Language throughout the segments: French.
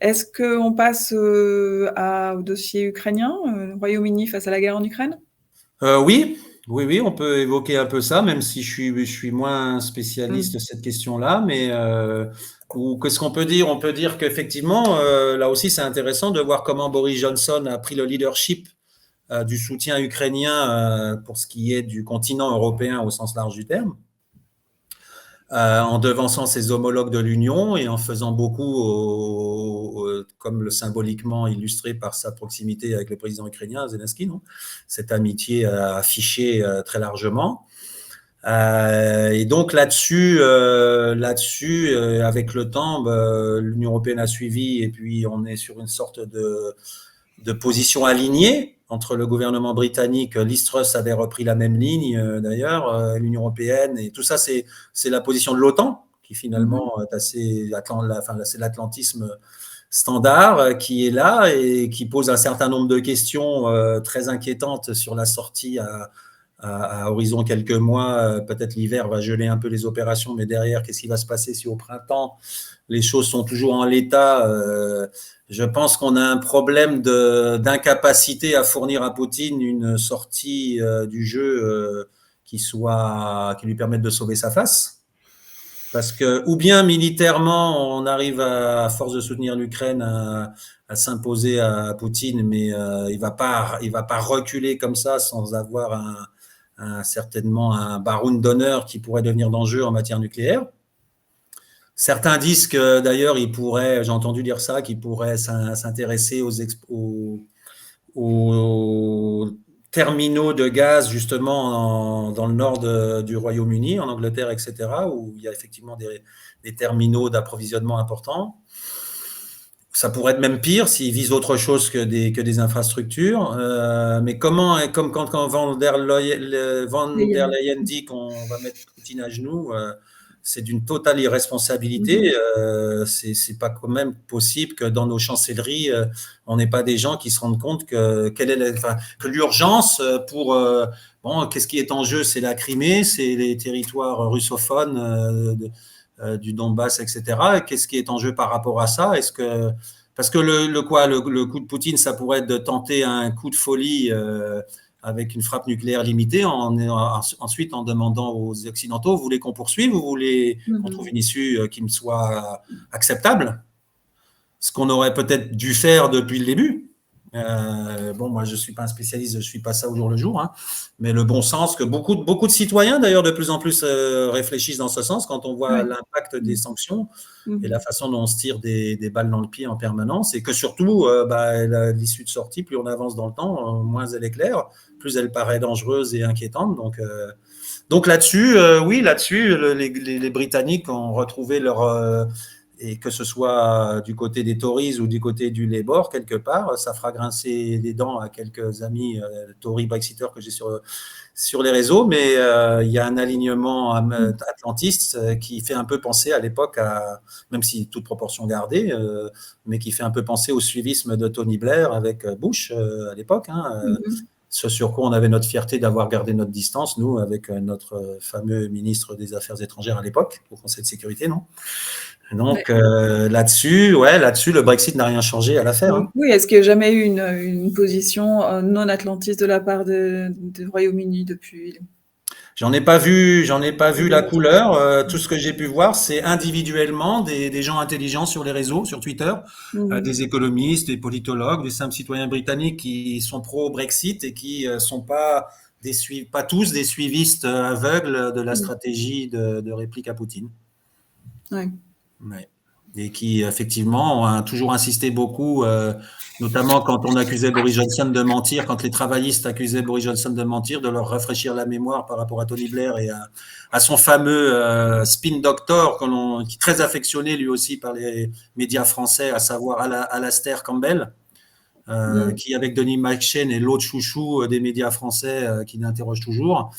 Est-ce qu'on passe au dossier ukrainien, le Royaume-Uni face à la guerre en Ukraine? Oui, oui, oui, on peut évoquer un peu ça, même si je suis moins spécialiste Mm. de cette question-là. Mais ou qu'est-ce qu'on peut dire? On peut dire qu'effectivement, là aussi, c'est intéressant de voir comment Boris Johnson a pris le leadership du soutien ukrainien pour ce qui est du continent européen au sens large du terme. En devançant ses homologues de l'Union et en faisant beaucoup, comme le symboliquement illustré par sa proximité avec le président ukrainien Zelensky, non, cette amitié affichée très largement. Et donc avec le temps, l'Union européenne a suivi et puis on est sur une sorte de position alignée entre le gouvernement britannique. Liz Truss avait repris la même ligne d'ailleurs, l'Union européenne et tout ça, c'est la position de l'OTAN qui Mhm. finalement est assez, c'est l'atlantisme standard qui est là et qui pose un certain nombre de questions très inquiétantes sur la sortie à horizon quelques mois. Peut-être l'hiver va geler un peu les opérations, mais derrière, qu'est-ce qui va se passer si au printemps les choses sont toujours en l'état? Je pense qu'on a un problème d'incapacité à fournir à Poutine une sortie du jeu qui lui permette de sauver sa face. Parce que, ou bien militairement, on arrive à force de soutenir l'Ukraine à s'imposer à Poutine, mais il va pas reculer comme ça sans avoir certainement un baroud d'honneur qui pourrait devenir dangereux en matière nucléaire. Certains disent que d'ailleurs, il pourrait, j'ai entendu dire ça, qu'il pourrait s'intéresser aux terminaux de gaz justement dans le nord du Royaume-Uni, en Angleterre, etc., où il y a effectivement des terminaux d'approvisionnement importants. Ça pourrait être même pire s'ils visent autre chose que des infrastructures. Mais comme quand Van der Leyen dit qu'on va mettre Poutine à genoux, c'est d'une totale Mhm. irresponsabilité. C'est pas quand même possible que dans nos chancelleries, on n'ait pas des gens qui se rendent compte que l'urgence bon, qu'est-ce qui est en jeu? C'est la Crimée, c'est les territoires russophones du Donbass, etc. Qu'est-ce qui est en jeu par rapport à ça? Parce que le coup de Poutine, ça pourrait être de tenter un coup de folie avec une frappe nucléaire limitée, ensuite en demandant aux Occidentaux, vous voulez qu'on poursuive, vous voulez qu'on trouve Mhm. une issue qui me soit acceptable? Ce qu'on aurait peut-être dû faire depuis le début. Bon, moi, je ne suis pas un spécialiste, je ne suis pas ça au jour le jour, hein, mais le bon sens que beaucoup de citoyens, d'ailleurs, de plus en plus réfléchissent dans ce sens quand on voit Ouais. l'impact des sanctions et la Mhm. façon dont on se tire des balles dans le pied en permanence, et que surtout, l'issue de sortie, plus on avance dans le temps, moins elle est claire, plus elle paraît dangereuse et inquiétante. Donc là-dessus, oui, là-dessus, les Britanniques ont retrouvé et que ce soit du côté des Tories ou du côté du Labour, quelque part, ça fera grincer les dents à quelques amis Tory Brexiteurs que j'ai sur les réseaux, mais il y a un alignement atlantiste qui fait un peu penser à l'époque, même si toute proportion gardée, mais qui fait un peu penser au suivisme de Tony Blair avec Bush à l'époque. Mhm. Ce sur quoi on avait notre fierté d'avoir gardé notre distance, nous, avec notre fameux ministre des Affaires étrangères à l'époque, au Conseil de sécurité, non? Ouais. Donc là-dessus, le Brexit n'a rien changé à l'affaire. Hein. Oui, est-ce qu'il n'y a jamais eu une position non atlantiste de la part du Royaume-Uni depuis J'en ai pas vu la le couleur. Tout ce que j'ai pu voir, c'est individuellement des gens intelligents sur les réseaux, sur Twitter, Mhm. des économistes, des politologues, des simples citoyens britanniques qui sont pro-Brexit et qui sont pas tous des suivistes aveugles de la Mhm. stratégie de réplique à Poutine. Ouais. Ouais. Et qui, effectivement, ont toujours insisté beaucoup, notamment quand on accusait Boris Johnson de mentir, quand les travaillistes accusaient Boris Johnson de mentir, de leur rafraîchir la mémoire par rapport à Tony Blair et à son fameux spin doctor, qui est très affectionné lui aussi par les médias français, à savoir Alastair Campbell. Mhm. Qui, avec Denis McShane, est l'autre chouchou des médias français qui l'interroge toujours,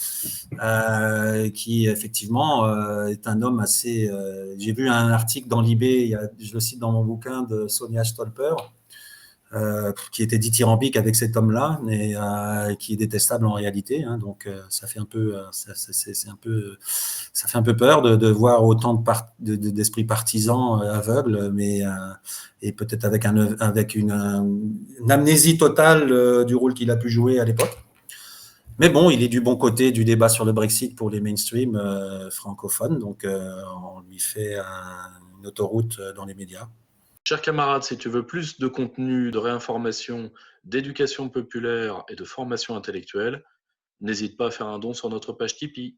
qui effectivement est un homme assez. J'ai vu un article dans l'IB, je le cite dans mon bouquin, de Sonia Stolper, qui était dithyrambique avec cet homme-là, et qui est détestable en réalité. Hein, donc ça fait un peu, ça fait un peu peur de voir autant d'esprits partisans aveugles, mais et peut-être avec une amnésie totale du rôle qu'il a pu jouer à l'époque. Mais bon, il est du bon côté du débat sur le Brexit pour les mainstream francophones, donc on lui fait une autoroute dans les médias. Chers camarades, si tu veux plus de contenu, de réinformation, d'éducation populaire et de formation intellectuelle, n'hésite pas à faire un don sur notre page Tipeee.